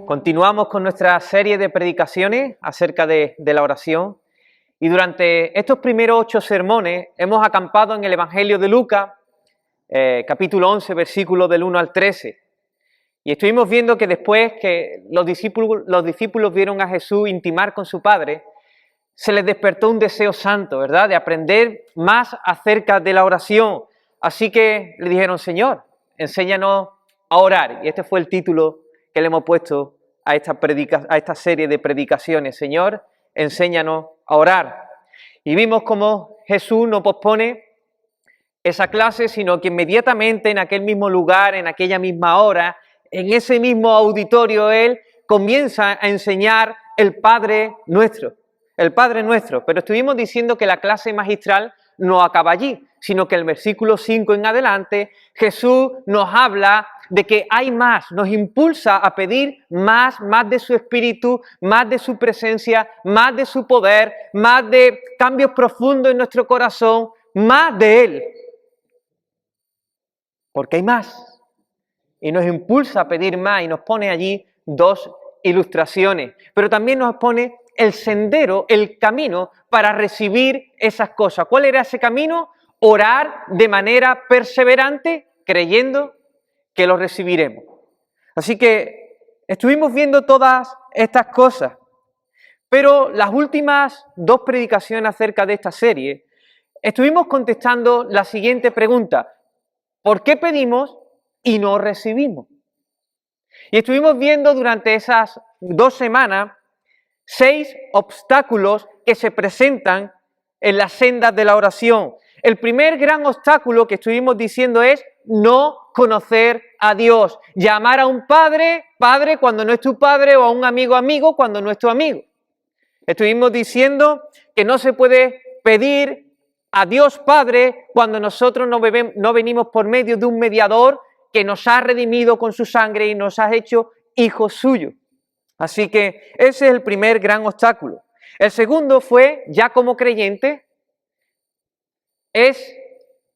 Continuamos con nuestra serie de predicaciones acerca de la oración y durante estos primeros 8 sermones hemos acampado en el Evangelio de Lucas, capítulo 11, versículos del 1 al 13. Y estuvimos viendo que después que los discípulos vieron a Jesús intimar con su Padre, se les despertó un deseo santo, ¿verdad?, de aprender más acerca de la oración. Así que le dijeron: Señor, enséñanos a orar. Y este fue el título que le hemos puesto a esta serie de predicaciones. Señor, enséñanos a orar. Y vimos cómo Jesús no pospone esa clase, sino que inmediatamente en aquel mismo lugar, en aquella misma hora, en ese mismo auditorio, Él comienza a enseñar el Padre Nuestro. El Padre Nuestro. Pero estuvimos diciendo que la clase magistral no acaba allí, sino que el versículo 5 en adelante, Jesús nos habla de que hay más, nos impulsa a pedir más de su Espíritu, más de su presencia, más de su poder, más de cambios profundos en nuestro corazón, más de Él. Porque hay más. Y nos impulsa a pedir más y nos pone allí 2 ilustraciones, pero también nos pone el sendero, el camino para recibir esas cosas. ¿Cuál era ese camino? Orar de manera perseverante, creyendo que lo recibiremos. Así que estuvimos viendo todas estas cosas, pero las últimas 2 predicaciones acerca de esta serie, estuvimos contestando la siguiente pregunta: ¿por qué pedimos y no recibimos? Y estuvimos viendo durante esas 2 semanas 6 obstáculos que se presentan en las sendas de la oración. El primer gran obstáculo que estuvimos diciendo es no conocer a Dios. Llamar a un padre, padre cuando no es tu padre, o a un amigo, amigo cuando no es tu amigo. Estuvimos diciendo que no se puede pedir a Dios Padre cuando nosotros no venimos por medio de un mediador que nos ha redimido con su sangre y nos ha hecho hijos suyos. Así que ese es el primer gran obstáculo. El segundo fue, ya como creyente, es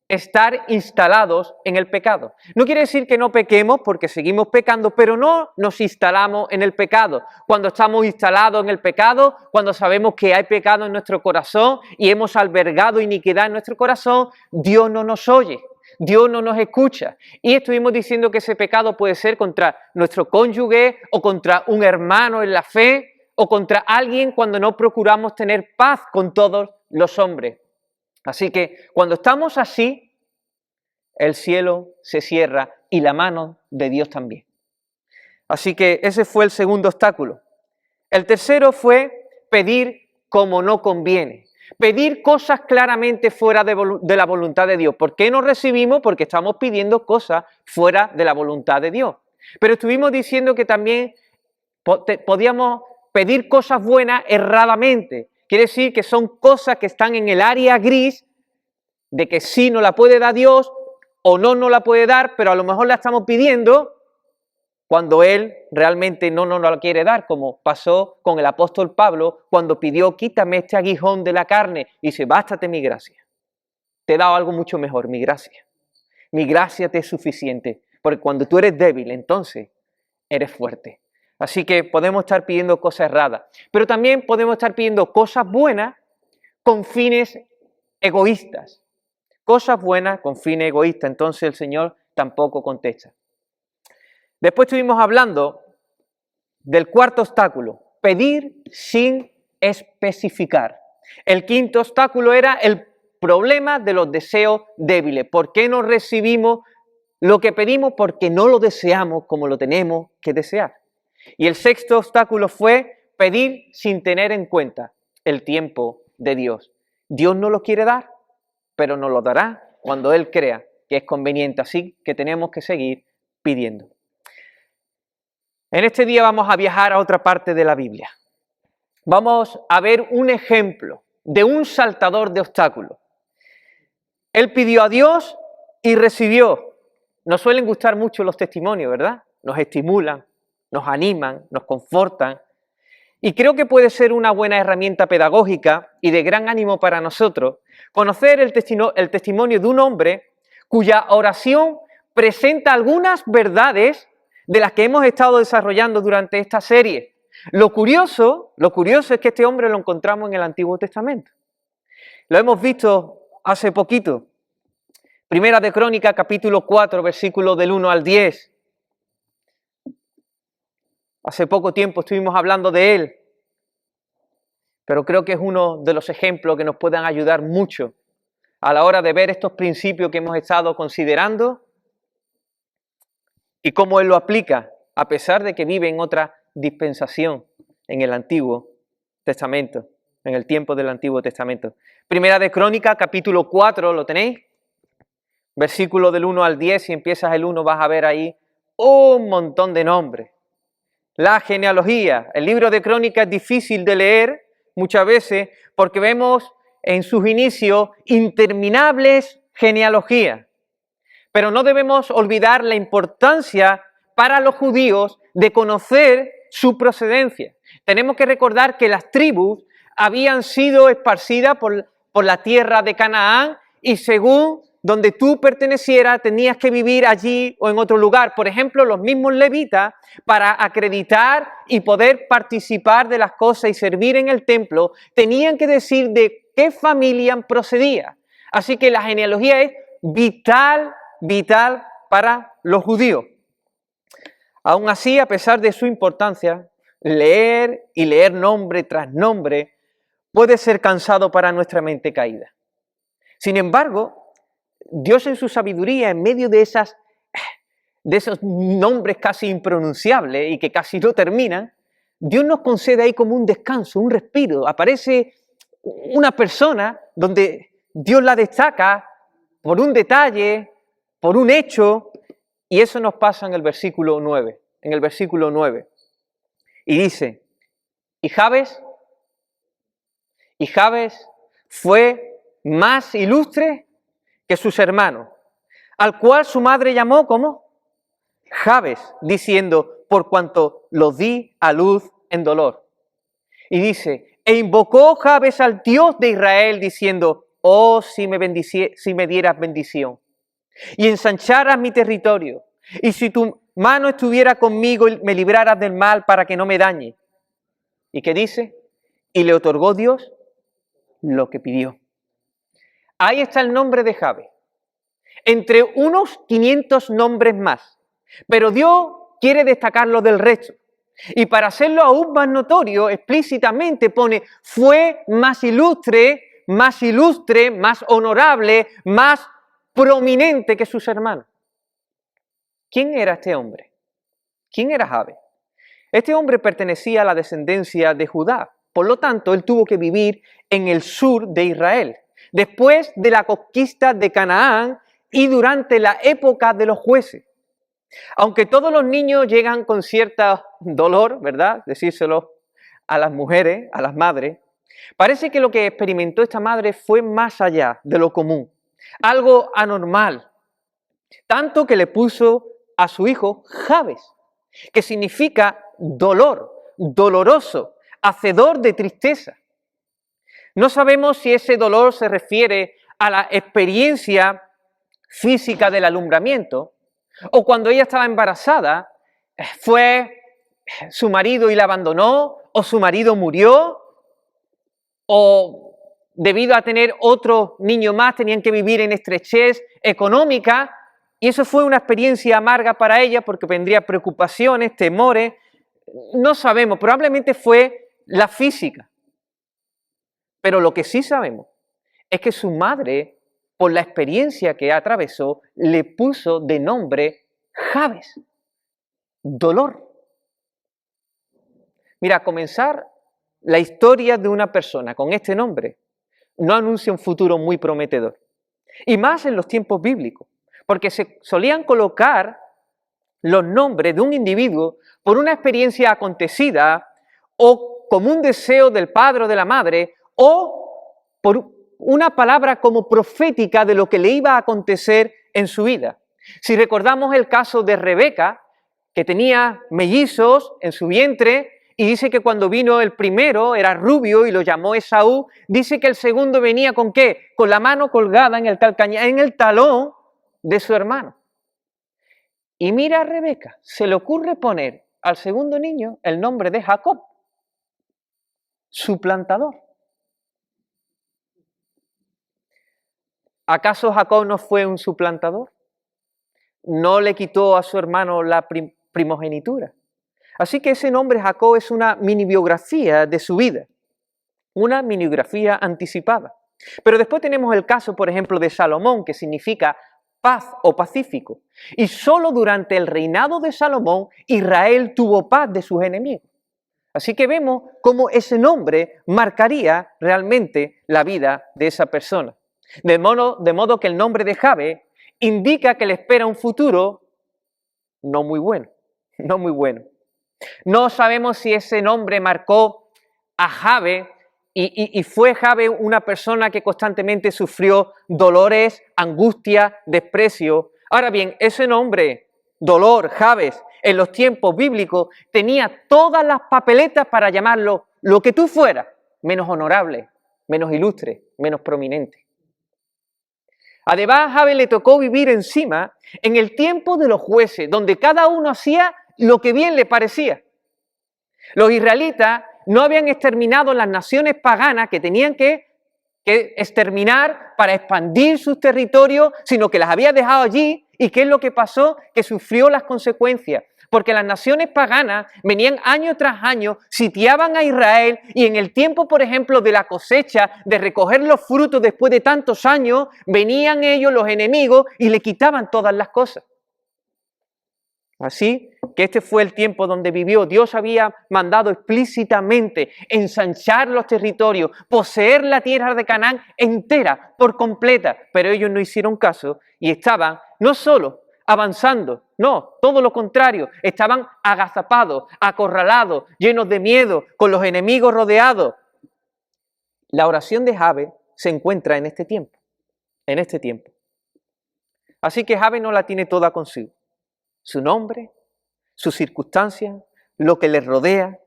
estar instalados en el pecado. No quiere decir que no pequemos, porque seguimos pecando, pero no nos instalamos en el pecado. Cuando estamos instalados en el pecado, cuando sabemos que hay pecado en nuestro corazón y hemos albergado iniquidad en nuestro corazón, Dios no nos oye. Dios no nos escucha. Y estuvimos diciendo que ese pecado puede ser contra nuestro cónyuge o contra un hermano en la fe o contra alguien cuando no procuramos tener paz con todos los hombres. Así que cuando estamos así, el cielo se cierra y la mano de Dios también. Así que ese fue el segundo obstáculo. El tercero fue pedir como no conviene. Pedir cosas claramente fuera de la voluntad de Dios. ¿Por qué no recibimos? Porque estamos pidiendo cosas fuera de la voluntad de Dios. Pero estuvimos diciendo que también podíamos pedir cosas buenas erradamente. Quiere decir que son cosas que están en el área gris de que sí nos la puede dar Dios o no la puede dar, pero a lo mejor la estamos pidiendo cuando Él realmente no nos la quiere dar, como pasó con el apóstol Pablo cuando pidió: quítame este aguijón de la carne, y dice: bástate mi gracia. Te he dado algo mucho mejor, mi gracia. Mi gracia te es suficiente, porque cuando tú eres débil, entonces eres fuerte. Así que podemos estar pidiendo cosas erradas, pero también podemos estar pidiendo cosas buenas con fines egoístas. Cosas buenas con fines egoístas, entonces el Señor tampoco contesta. Después estuvimos hablando del cuarto obstáculo: pedir sin especificar. El quinto obstáculo era el problema de los deseos débiles. ¿Por qué no recibimos lo que pedimos? Porque no lo deseamos como lo tenemos que desear. Y el sexto obstáculo fue pedir sin tener en cuenta el tiempo de Dios. Dios no lo quiere dar, pero nos lo dará cuando Él crea que es conveniente. Así que tenemos que seguir pidiendo. En este día vamos a viajar a otra parte de la Biblia. Vamos a ver un ejemplo de un saltador de obstáculos. Él pidió a Dios y recibió. Nos suelen gustar mucho los testimonios, ¿verdad? Nos estimulan, nos animan, nos confortan. Y creo que puede ser una buena herramienta pedagógica y de gran ánimo para nosotros conocer el testimonio de un hombre cuya oración presenta algunas verdades de las que hemos estado desarrollando durante esta serie. Lo curioso es que este hombre lo encontramos en el Antiguo Testamento. Lo hemos visto hace poquito. Primera de Crónicas, capítulo 4, versículos del 1 al 10. Hace poco tiempo estuvimos hablando de él, pero creo que es uno de los ejemplos que nos puedan ayudar mucho a la hora de ver estos principios que hemos estado considerando y cómo él lo aplica, a pesar de que vive en otra dispensación en el Antiguo Testamento, en el tiempo del Antiguo Testamento. Primera de Crónicas, capítulo 4, ¿lo tenéis? Versículo del 1 al 10, si empiezas el 1 vas a ver ahí un montón de nombres. La genealogía, el libro de Crónicas es difícil de leer muchas veces porque vemos en sus inicios interminables genealogías. Pero no debemos olvidar la importancia para los judíos de conocer su procedencia. Tenemos que recordar que las tribus habían sido esparcidas por la tierra de Canaán y según donde tú pertenecieras tenías que vivir allí o en otro lugar. Por ejemplo, los mismos levitas, para acreditar y poder participar de las cosas y servir en el templo, tenían que decir de qué familia procedía. Así que la genealogía es vital para los judíos. Aún así, a pesar de su importancia, leer nombre tras nombre puede ser cansado para nuestra mente caída. Sin embargo, Dios en su sabiduría, en medio de esos nombres casi impronunciables y que casi no terminan, Dios nos concede ahí como un descanso, un respiro. Aparece una persona donde Dios la destaca por un detalle, por un hecho, y eso nos pasa en el versículo 9. Y dice, y Jabes fue más ilustre que sus hermanos, al cual su madre llamó como Jabes, diciendo, por cuanto lo di a luz en dolor. Y dice, e invocó Jabes al Dios de Israel, diciendo, oh, si me dieras bendición, y ensancharas mi territorio, y si tu mano estuviera conmigo y me libraras del mal para que no me dañe. ¿Y qué dice? Y le otorgó Dios lo que pidió. Ahí está el nombre de Jabes, entre unos 500 nombres más, pero Dios quiere destacarlo del resto. Y para hacerlo aún más notorio, explícitamente pone, fue más ilustre, más honorable, más prominente que sus hermanos. ¿Quién era este hombre? ¿Quién era Jabes? Este hombre pertenecía a la descendencia de Judá, por lo tanto, él tuvo que vivir en el sur de Israel, después de la conquista de Canaán y durante la época de los jueces. Aunque todos los niños llegan con cierto dolor, ¿verdad? Decírselo a las mujeres, a las madres, parece que lo que experimentó esta madre fue más allá de lo común, algo anormal, tanto que le puso a su hijo Jabes, que significa dolor, doloroso, hacedor de tristeza. No sabemos si ese dolor se refiere a la experiencia física del alumbramiento o cuando ella estaba embarazada, fue su marido y la abandonó, o su marido murió, o debido a tener otro niño más tenían que vivir en estrechez económica y eso fue una experiencia amarga para ella porque vendría preocupaciones, temores, no sabemos, probablemente fue la física. Pero lo que sí sabemos es que su madre, por la experiencia que atravesó, le puso de nombre Jabes, dolor. Mira, comenzar la historia de una persona con este nombre no anuncia un futuro muy prometedor. Y más en los tiempos bíblicos, porque se solían colocar los nombres de un individuo por una experiencia acontecida o como un deseo del padre o de la madre o por una palabra como profética de lo que le iba a acontecer en su vida. Si recordamos el caso de Rebeca, que tenía mellizos en su vientre, y dice que cuando vino el primero era rubio y lo llamó Esaú, dice que el segundo venía ¿con qué? Con la mano colgada en el talón de su hermano. Y mira a Rebeca, se le ocurre poner al segundo niño el nombre de Jacob, suplantador. ¿Acaso Jacob no fue un suplantador? ¿No le quitó a su hermano la primogenitura? Así que ese nombre Jacob es una mini biografía de su vida, una mini biografía anticipada. Pero después tenemos el caso, por ejemplo, de Salomón, que significa paz o pacífico. Y solo durante el reinado de Salomón, Israel tuvo paz de sus enemigos. Así que vemos cómo ese nombre marcaría realmente la vida de esa persona. De modo que el nombre de Jabe indica que le espera un futuro no muy bueno, no muy bueno. No sabemos si ese nombre marcó a Jabe y fue Jabe una persona que constantemente sufrió dolores, angustia, desprecio. Ahora bien, ese nombre, dolor, Jabes, en los tiempos bíblicos tenía todas las papeletas para llamarlo lo que tú fueras, menos honorable, menos ilustre, menos prominente. Además, a Jabe le tocó vivir encima en el tiempo de los jueces, donde cada uno hacía lo que bien le parecía. Los israelitas no habían exterminado las naciones paganas que tenían que exterminar para expandir sus territorios, sino que las había dejado allí. ¿Y qué es lo que pasó? Que sufrió las consecuencias. Porque las naciones paganas venían año tras año, sitiaban a Israel y en el tiempo, por ejemplo, de la cosecha, de recoger los frutos después de tantos años, venían ellos, los enemigos, y le quitaban todas las cosas. Así que este fue el tiempo donde vivió. Dios había mandado explícitamente ensanchar los territorios, poseer la tierra de Canaán entera, por completa, pero ellos no hicieron caso y estaban no solo avanzando, no, todo lo contrario, estaban agazapados, acorralados, llenos de miedo, con los enemigos rodeados. La oración de Jabe se encuentra en este tiempo, Así que Jabe no la tiene toda consigo. Su nombre, sus circunstancias, lo que le rodea.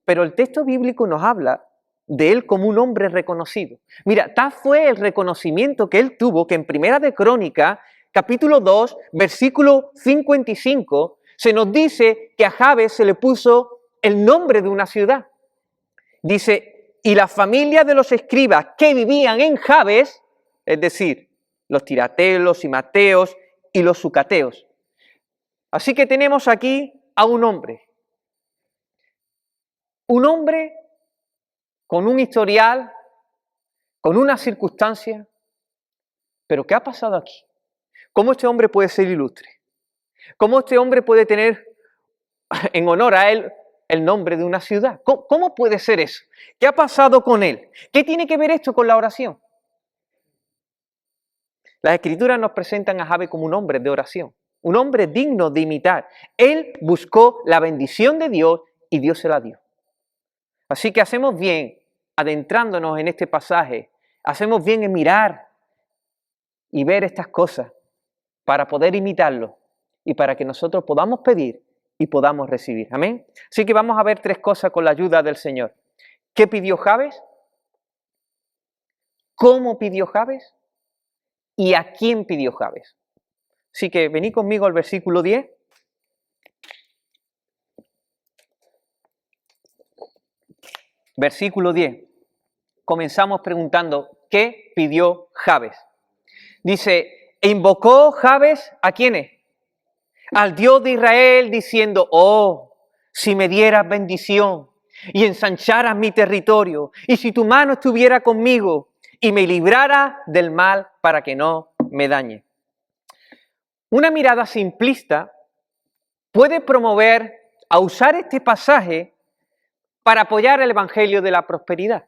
Pero el texto bíblico nos habla de él como un hombre reconocido. Mira, tal fue el reconocimiento que él tuvo que en Primera de Crónicas, capítulo 2, versículo 55, se nos dice que a Jabe se le puso el nombre de una ciudad. Dice, y la familia de los escribas que vivían en Jabes, es decir, los tirateos, los simateos y los sucateos. Así que tenemos aquí a un hombre con un historial, con una circunstancia, pero ¿qué ha pasado aquí? ¿Cómo este hombre puede ser ilustre? ¿Cómo este hombre puede tener en honor a él el nombre de una ciudad? ¿Cómo puede ser eso? ¿Qué ha pasado con él? ¿Qué tiene que ver esto con la oración? Las Escrituras nos presentan a Jabe como un hombre de oración. Un hombre digno de imitar. Él buscó la bendición de Dios y Dios se la dio. Así que hacemos bien, adentrándonos en este pasaje, hacemos bien en mirar y ver estas cosas para poder imitarlo y para que nosotros podamos pedir y podamos recibir. Amén. Así que vamos a ver tres cosas con la ayuda del Señor. ¿Qué pidió Jabes? ¿Cómo pidió Jabes? ¿Y a quién pidió Jabes? Así que venid conmigo al versículo 10. Versículo 10. Comenzamos preguntando, ¿qué pidió Jabes? Dice, e invocó Jabes, ¿a quiénes? Al Dios de Israel, diciendo, oh, si me dieras bendición y ensancharas mi territorio, y si tu mano estuviera conmigo y me librara del mal para que no me dañe. Una mirada simplista puede promover a usar este pasaje para apoyar el evangelio de la prosperidad.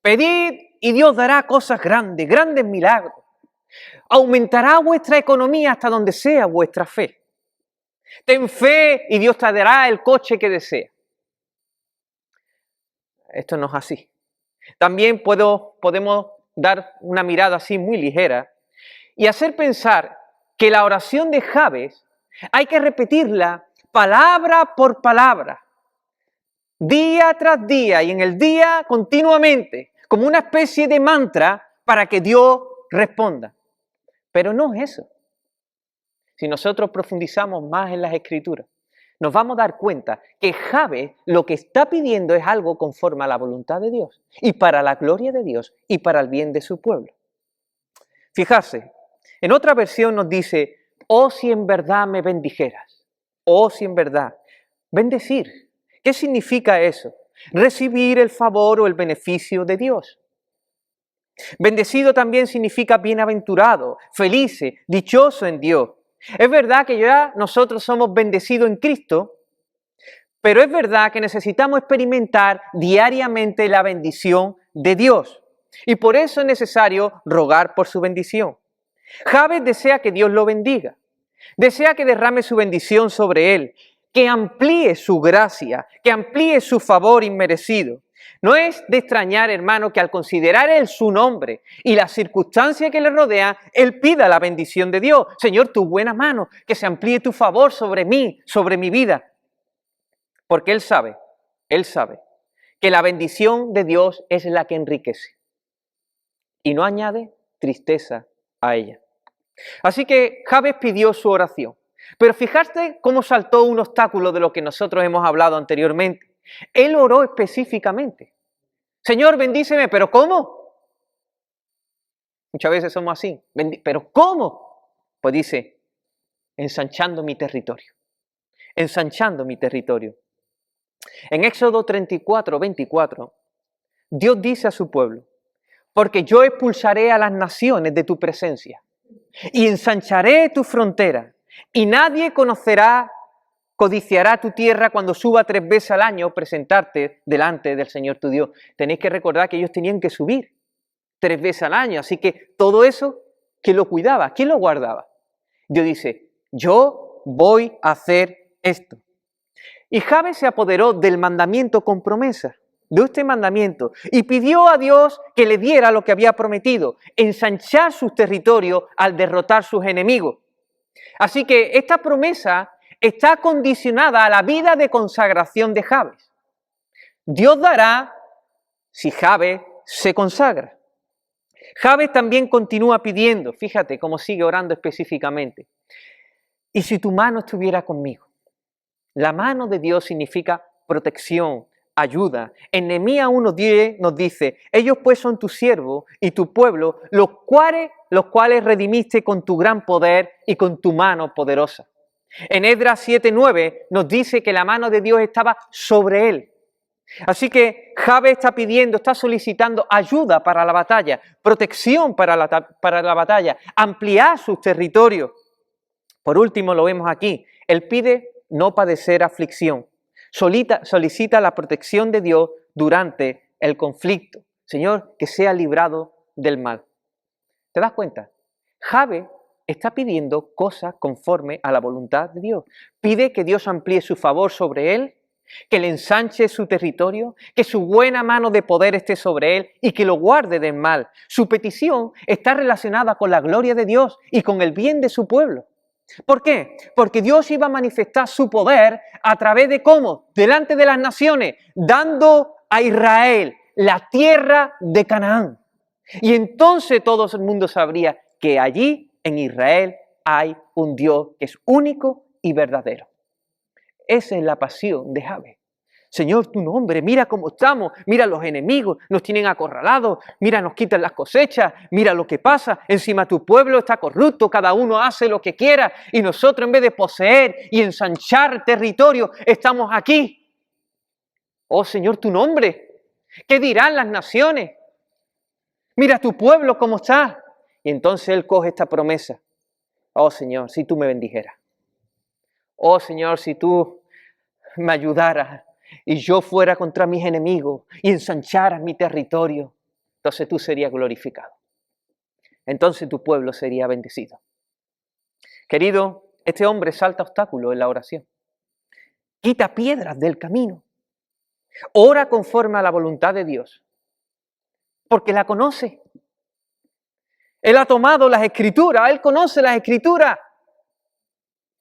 Pedid y Dios dará cosas grandes, grandes milagros. Aumentará vuestra economía hasta donde sea vuestra fe. Ten fe y Dios te dará el coche que desea. Esto no es así. También podemos dar una mirada así muy ligera y hacer pensar que la oración de Jabes hay que repetirla palabra por palabra, día tras día y en el día continuamente, como una especie de mantra para que Dios responda. Pero no es eso. si nosotros profundizamos más en las Escrituras, nos vamos a dar cuenta que Jabes lo que está pidiendo es algo conforme a la voluntad de Dios y para la gloria de Dios y para el bien de su pueblo. Fijarse, en otra versión nos dice, oh si en verdad me bendijeras, oh si en verdad. Bendecir, ¿qué significa eso? Recibir el favor o el beneficio de Dios. Bendecido también significa bienaventurado, feliz, dichoso en Dios. Es verdad que ya nosotros somos bendecidos en Cristo, pero es verdad que necesitamos experimentar diariamente la bendición de Dios. Y por eso es necesario rogar por su bendición. Jabes desea que Dios lo bendiga. Desea que derrame su bendición sobre él, que amplíe su gracia, que amplíe su favor inmerecido. No es de extrañar, hermano, que al considerar él su nombre y las circunstancias que le rodean, él pida la bendición de Dios. Señor, tu buena mano, que se amplíe tu favor sobre mí, sobre mi vida. Porque él sabe que la bendición de Dios es la que enriquece y no añade tristeza a ella. Así que Jabes pidió su oración. Pero fijaste cómo saltó un obstáculo de lo que nosotros hemos hablado anteriormente. Él oró específicamente. Señor, bendíceme, ¿pero cómo? Muchas veces somos así. ¿Pero cómo? Pues dice, ensanchando mi territorio. Ensanchando mi territorio. En Éxodo 34, 24, Dios dice a su pueblo, porque yo expulsaré a las naciones de tu presencia y ensancharé tu frontera y nadie codiciará tu tierra cuando suba 3 veces al año presentarte delante del Señor tu Dios. Tenéis que recordar que ellos tenían que subir 3 veces al año, así que todo eso, ¿quién lo cuidaba? ¿Quién lo guardaba? Dios dice, yo voy a hacer esto. Y Jabes se apoderó del mandamiento con promesa, de este mandamiento, y pidió a Dios que le diera lo que había prometido, ensanchar sus territorios al derrotar sus enemigos. Así que esta promesa está condicionada a la vida de consagración de Jabes. Dios dará si Jabes se consagra. Jabes también continúa pidiendo, fíjate cómo sigue orando específicamente. Y si tu mano estuviera conmigo. La mano de Dios significa protección, ayuda. En Nehemías 1:10 nos dice, ellos pues son tu siervo y tu pueblo, los cuales redimiste con tu gran poder y con tu mano poderosa. En Esdras 7:9 nos dice que la mano de Dios estaba sobre él. Así que Jabes está pidiendo, está solicitando ayuda para la batalla, protección para la batalla, ampliar sus territorios. Por último, lo vemos aquí, él pide no padecer aflicción. Solicita la protección de Dios durante el conflicto. Señor, que sea librado del mal. ¿Te das cuenta? Jabes está pidiendo cosas conforme a la voluntad de Dios. Pide que Dios amplíe su favor sobre él, que le ensanche su territorio, que su buena mano de poder esté sobre él y que lo guarde del mal. Su petición está relacionada con la gloria de Dios y con el bien de su pueblo. ¿Por qué? Porque Dios iba a manifestar su poder a través de cómo, delante de las naciones, dando a Israel la tierra de Canaán. Y entonces todo el mundo sabría que allí en Israel hay un Dios que es único y verdadero. Esa es la pasión de Jabes. Señor, tu nombre, mira cómo estamos, mira los enemigos, nos tienen acorralados, mira, nos quitan las cosechas, mira lo que pasa, encima tu pueblo está corrupto, cada uno hace lo que quiera y nosotros en vez de poseer y ensanchar territorio, estamos aquí. Oh Señor, tu nombre, ¿qué dirán las naciones? Mira tu pueblo cómo está. Y entonces él coge esta promesa. Oh Señor, si tú me bendijeras. Oh Señor, si tú me ayudaras y yo fuera contra mis enemigos y ensancharas mi territorio, entonces tú serías glorificado. Entonces tu pueblo sería bendecido. Querido, este hombre salta obstáculos en la oración. Quita piedras del camino. Ora conforme a la voluntad de Dios. Porque la conoce. Él ha tomado las Escrituras, él conoce las Escrituras.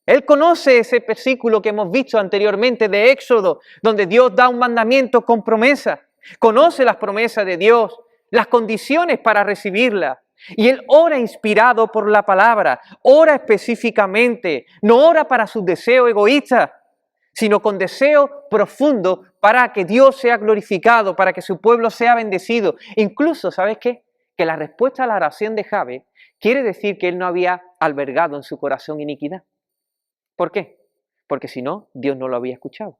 Él conoce ese versículo que hemos visto anteriormente de Éxodo, donde Dios da un mandamiento con promesa. Conoce las promesas de Dios, las condiciones para recibirla. Y él ora inspirado por la palabra, ora específicamente, no ora para sus deseos egoístas, sino con deseo profundo para que Dios sea glorificado, para que su pueblo sea bendecido. Incluso, ¿sabes qué? Que la respuesta a la oración de Jabes quiere decir que él no había albergado en su corazón iniquidad. ¿Por qué? Porque si no, Dios no lo había escuchado.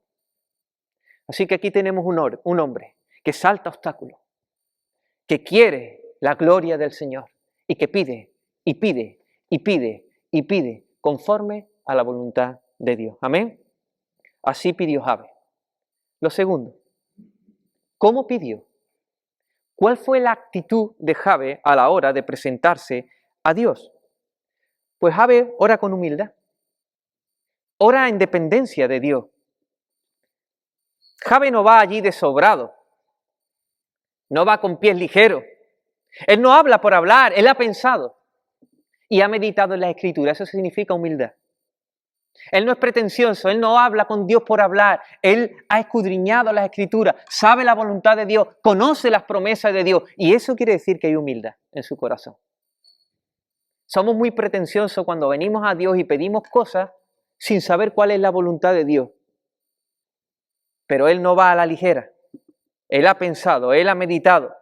Así que aquí tenemos un hombre que salta obstáculos, que quiere la gloria del Señor y que pide, y pide, y pide, y pide, conforme a la voluntad de Dios. Amén. Así pidió Jabes. Lo segundo, ¿cómo pidió? ¿Cuál fue la actitud de Jabes a la hora de presentarse a Dios? Pues Jabes ora con humildad, ora en dependencia de Dios. Jabes no va allí de sobrado, no va con pies ligeros. Él no habla por hablar, él ha pensado y ha meditado en la Escritura. Eso significa humildad. Él no es pretencioso, él no habla con Dios por hablar, él ha escudriñado las Escrituras, sabe la voluntad de Dios, conoce las promesas de Dios y eso quiere decir que hay humildad en su corazón. Somos muy pretenciosos cuando venimos a Dios y pedimos cosas sin saber cuál es la voluntad de Dios. Pero él no va a la ligera, él ha pensado, él ha meditado.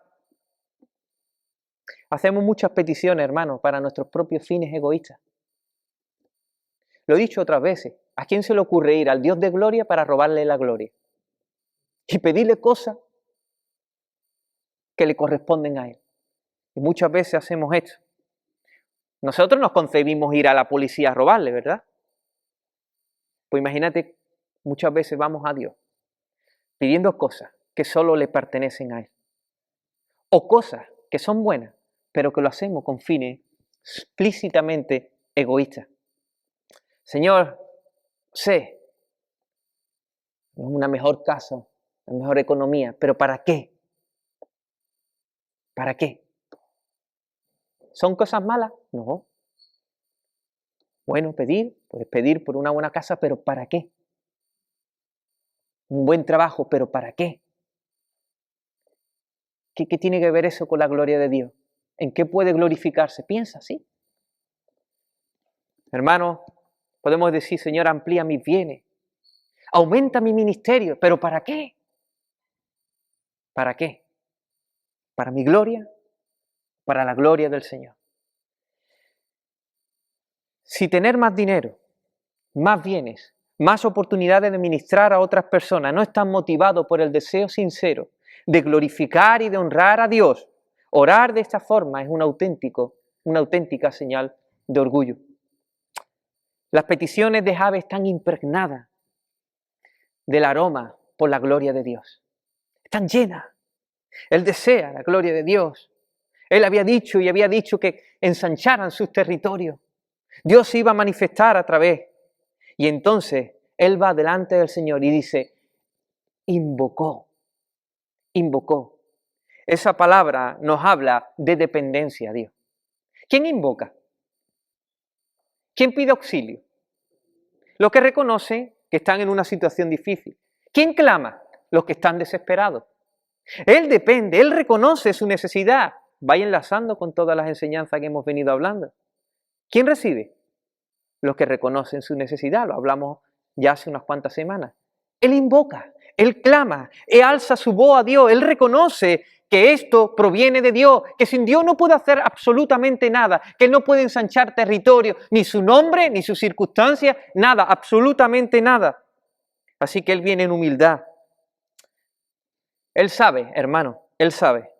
Hacemos muchas peticiones, hermanos, para nuestros propios fines egoístas. Lo he dicho otras veces, ¿a quién se le ocurre ir al Dios de gloria para robarle la gloria? Y pedirle cosas que le corresponden a Él. Y muchas veces hacemos esto. Nosotros nos concebimos ir a la policía a robarle, ¿verdad? Pues imagínate, muchas veces vamos a Dios pidiendo cosas que solo le pertenecen a Él. O cosas que son buenas, pero que lo hacemos con fines explícitamente egoístas. Señor, sé, una mejor casa, una mejor economía, pero ¿para qué? ¿Para qué? ¿Son cosas malas? No. Bueno, puedes pedir por una buena casa, pero ¿para qué? Un buen trabajo, pero ¿para qué? ¿Qué tiene que ver eso con la gloria de Dios? ¿En qué puede glorificarse? Piensa, ¿sí? Hermano, podemos decir, Señor, amplía mis bienes, aumenta mi ministerio, pero ¿para qué? ¿Para qué? ¿Para mi gloria? ¿Para la gloria del Señor? Si tener más dinero, más bienes, más oportunidades de ministrar a otras personas no están motivados por el deseo sincero de glorificar y de honrar a Dios, orar de esta forma es una auténtica señal de orgullo. Las peticiones de Jabes están impregnadas del aroma por la gloria de Dios. Están llenas. Él desea la gloria de Dios. Él había dicho que ensancharan sus territorios. Dios se iba a manifestar a través. Y entonces él va delante del Señor y dice, invocó. Esa palabra nos habla de dependencia a Dios. ¿Quién invoca? ¿Quién pide auxilio? Los que reconocen que están en una situación difícil. ¿Quién clama? Los que están desesperados. Él depende, él reconoce su necesidad. Vaya enlazando con todas las enseñanzas que hemos venido hablando. ¿Quién recibe? Los que reconocen su necesidad. Lo hablamos ya hace unas cuantas semanas. Él invoca, él clama, él alza su voz a Dios, él reconoce que esto proviene de Dios, que sin Dios no puede hacer absolutamente nada, que él no puede ensanchar territorio, ni su nombre, ni sus circunstancias, nada, absolutamente nada. Así que él viene en humildad. Él sabe, hermano, él sabe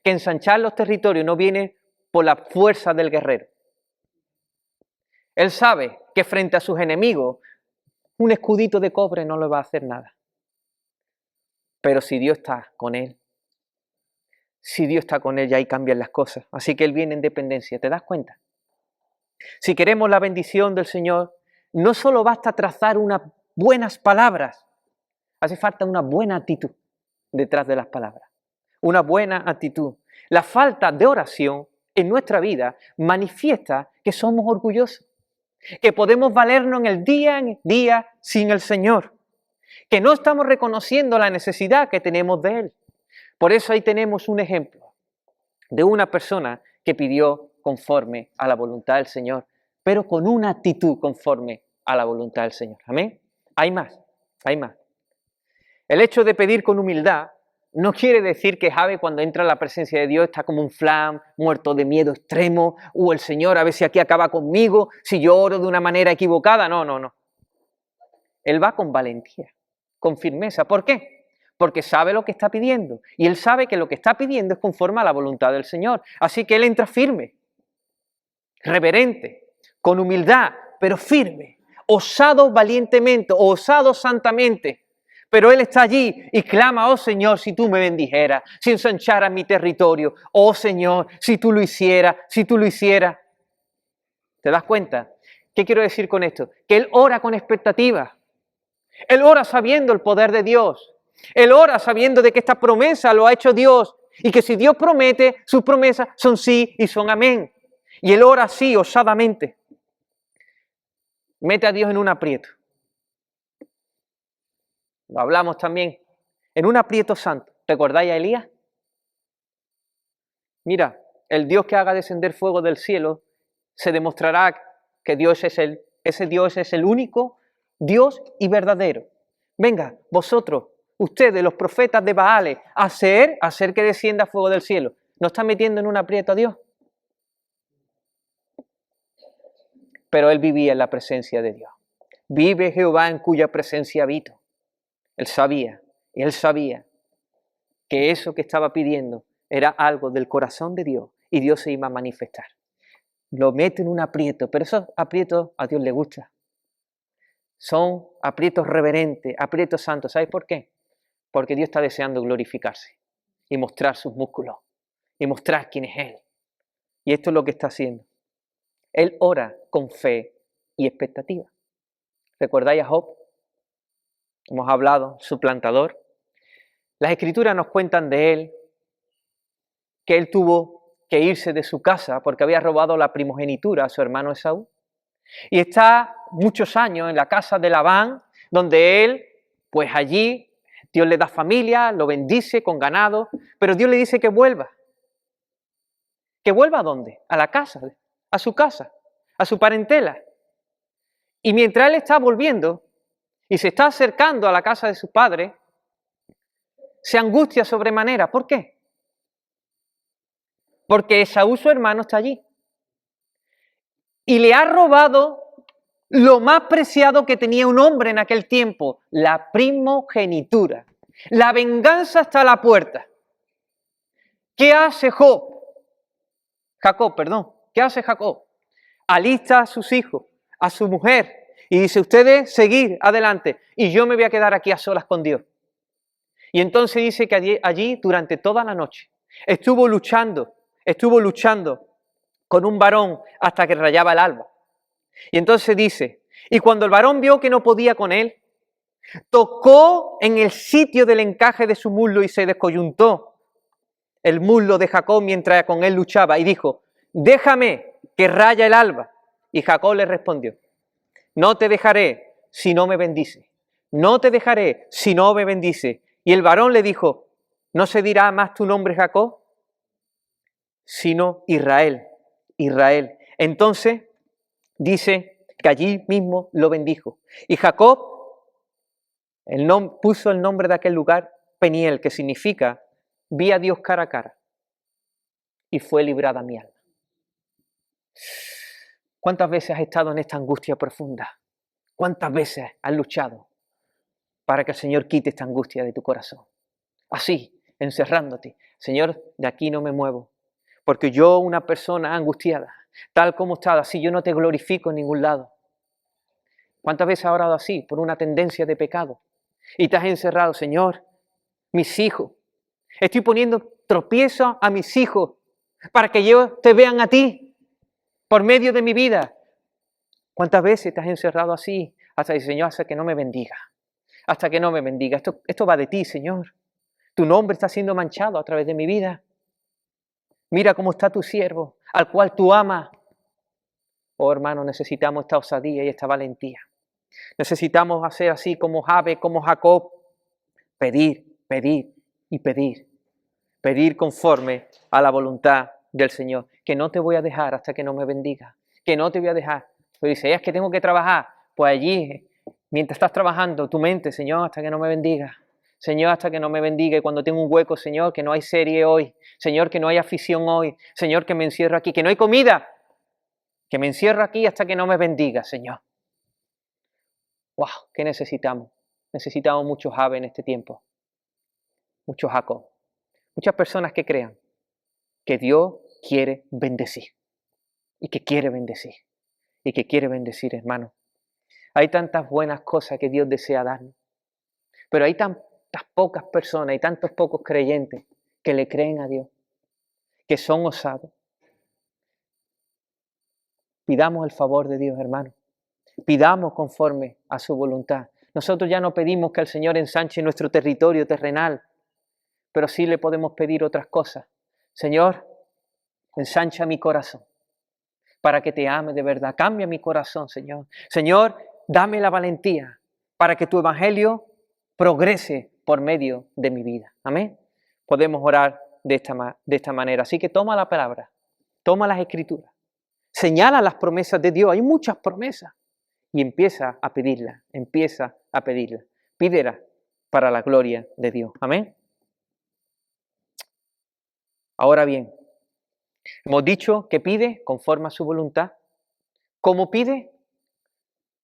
que ensanchar los territorios no viene por la fuerza del guerrero. Él sabe que frente a sus enemigos, un escudito de cobre no le va a hacer nada. Pero si Dios está con él, ya ahí cambian las cosas. Así que él viene en dependencia, ¿te das cuenta? Si queremos la bendición del Señor, no solo basta trazar unas buenas palabras, hace falta una buena actitud detrás de las palabras. Una buena actitud. La falta de oración en nuestra vida manifiesta que somos orgullosos, que podemos valernos en el día sin el Señor, que no estamos reconociendo la necesidad que tenemos de Él. Por eso ahí tenemos un ejemplo de una persona que pidió conforme a la voluntad del Señor, pero con una actitud conforme a la voluntad del Señor. Amén. Hay más, hay más. El hecho de pedir con humildad no quiere decir que Jabe cuando entra en la presencia de Dios está como un flan, muerto de miedo extremo, el Señor a ver si aquí acaba conmigo, si yo oro de una manera equivocada. No, no, no. Él va con valentía, con firmeza. ¿Por qué? Porque sabe lo que está pidiendo y él sabe que lo que está pidiendo es conforme a la voluntad del Señor. Así que él entra firme, reverente, con humildad, pero firme, osado valientemente, osado santamente. Pero él está allí y clama, oh Señor, si tú me bendijeras, si ensancharas mi territorio, oh Señor, si tú lo hicieras, si tú lo hicieras. ¿Te das cuenta? ¿Qué quiero decir con esto? Que él ora con expectativa. Él ora sabiendo el poder de Dios. Él ora sabiendo de que esta promesa lo ha hecho Dios y que si Dios promete, sus promesas son sí y son amén. Y él ora así, osadamente. Mete a Dios en un aprieto. Lo hablamos también. En un aprieto santo. ¿Recordáis a Elías? Mira, el Dios que haga descender fuego del cielo se demostrará que ese Dios es el único Dios y verdadero. Venga, vosotros, ustedes, los profetas de Baales, hacer que descienda fuego del cielo. ¿No está metiendo en un aprieto a Dios? Pero él vivía en la presencia de Dios. Vive Jehová en cuya presencia habito. Él sabía que eso que estaba pidiendo era algo del corazón de Dios y Dios se iba a manifestar. Lo mete en un aprieto, pero esos aprietos a Dios le gustan. Son aprietos reverentes, aprietos santos. ¿Sabes por qué? Porque Dios está deseando glorificarse y mostrar sus músculos y mostrar quién es Él. Y esto es lo que está haciendo. Él ora con fe y expectativa. ¿Recordáis a Job? Hemos hablado, su plantador. Las Escrituras nos cuentan de él que él tuvo que irse de su casa porque había robado la primogenitura a su hermano Esaú. Y está muchos años en la casa de Labán, donde él, pues allí, Dios le da familia, lo bendice con ganado, pero Dios le dice que vuelva. ¿Que vuelva a dónde? A la casa, a su casa, a su parentela. Y mientras él está volviendo y se está acercando a la casa de su padre, se angustia sobremanera. ¿Por qué? Porque Esaú, su hermano, está allí. Y le ha robado lo más preciado que tenía un hombre en aquel tiempo, la primogenitura. La venganza está a la puerta. ¿Qué hace Jacob, ¿qué hace Jacob? Alista a sus hijos, a su mujer, y dice, ustedes seguid adelante, y yo me voy a quedar aquí a solas con Dios. Y entonces dice que allí durante toda la noche estuvo luchando con un varón hasta que rayaba el alba. Y entonces dice, y cuando el varón vio que no podía con él, tocó en el sitio del encaje de su muslo y se descoyuntó el muslo de Jacob mientras con él luchaba y dijo, déjame que raya el alba. Y Jacob le respondió, no te dejaré si no me bendice, no te dejaré si no me bendice. Y el varón le dijo, ¿no se dirá más tu nombre Jacob? Sino Israel. Entonces dice que allí mismo lo bendijo. Y Jacob puso el nombre de aquel lugar Peniel, que significa vi a Dios cara a cara y fue librada mi alma. ¿Cuántas veces has estado en esta angustia profunda? ¿Cuántas veces has luchado para que el Señor quite esta angustia de tu corazón? Así, encerrándote. Señor, de aquí no me muevo, porque yo, una persona angustiada, tal como está, así yo no te glorifico en ningún lado. ¿Cuántas veces has orado así, por una tendencia de pecado? Y te has encerrado, Señor, mis hijos. Estoy poniendo tropiezo a mis hijos para que ellos te vean a ti por medio de mi vida. ¿Cuántas veces te has encerrado así? Hasta el Señor, hasta que no me bendiga. Hasta que no me bendiga. Esto va de ti, Señor. Tu nombre está siendo manchado a través de mi vida. Mira cómo está tu siervo, al cual tú amas. Oh, hermano, necesitamos esta osadía y esta valentía. Necesitamos hacer así como Jabe, como Jacob. Pedir, pedir y pedir. Pedir conforme a la voluntad del Señor, que no te voy a dejar hasta que no me bendiga, que no te voy a dejar. Pero dice, es que tengo que trabajar. Pues allí, mientras estás trabajando, tu mente, Señor, hasta que no me bendiga. Señor, hasta que no me bendiga. Y cuando tengo un hueco, Señor, que no hay serie hoy. Señor, que no hay afición hoy. Señor, que me encierro aquí, que no hay comida. Que me encierro aquí hasta que no me bendiga, Señor. ¡Wow! ¿Qué necesitamos? Necesitamos muchos Jabe en este tiempo. Muchos Jacob. Muchas personas que crean que Dios quiere bendecir. Y que quiere bendecir. Y que quiere bendecir, hermano. Hay tantas buenas cosas que Dios desea darnos. Pero hay tantas pocas personas y tantos pocos creyentes que le creen a Dios. Que son osados. Pidamos el favor de Dios, hermano. Pidamos conforme a su voluntad. Nosotros ya no pedimos que el Señor ensanche nuestro territorio terrenal, pero sí le podemos pedir otras cosas. Señor, ensancha mi corazón para que te ame de verdad. Cambia mi corazón, Señor. Señor, dame la valentía para que tu evangelio progrese por medio de mi vida. Amén. Podemos orar de esta manera. Así que toma la palabra, toma las escrituras, señala las promesas de Dios. Hay muchas promesas. Y empieza a pedirla, Pídela para la gloria de Dios. Amén. Ahora bien, hemos dicho que pide conforme a su voluntad. ¿Cómo pide?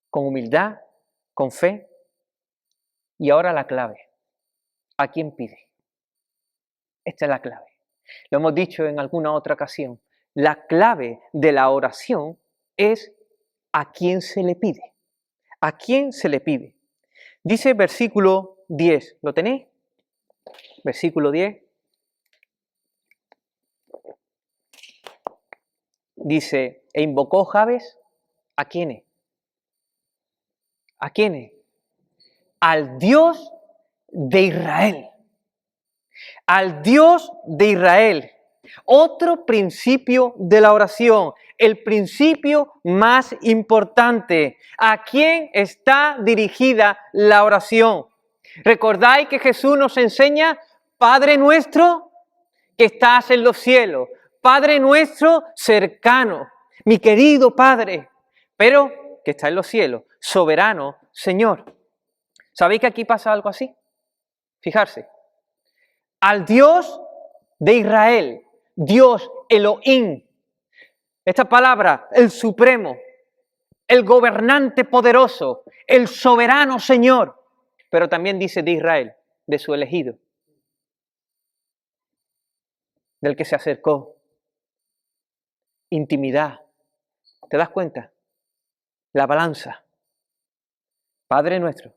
Con humildad, con fe. Y ahora la clave. ¿A quién pide? Esta es la clave. Lo hemos dicho en alguna otra ocasión. La clave de la oración es ¿a quién se le pide? ¿A quién se le pide? Dice versículo 10. ¿Lo tenéis? Versículo 10. Dice, e invocó Jabes, ¿a quiénes? ¿A quiénes? Al Dios de Israel. Al Dios de Israel. Otro principio de la oración, el principio más importante. ¿A quién está dirigida la oración? ¿Recordáis que Jesús nos enseña, Padre nuestro que estás en los cielos, Padre nuestro cercano, mi querido Padre, pero que está en los cielos, soberano Señor? ¿Sabéis que aquí pasa algo así? Fijarse, al Dios de Israel, Dios Elohim, esta palabra, el supremo, el gobernante poderoso, el soberano Señor, pero también dice de Israel, de su elegido, del que se acercó, intimidad. ¿Te das cuenta? La balanza. Padre nuestro,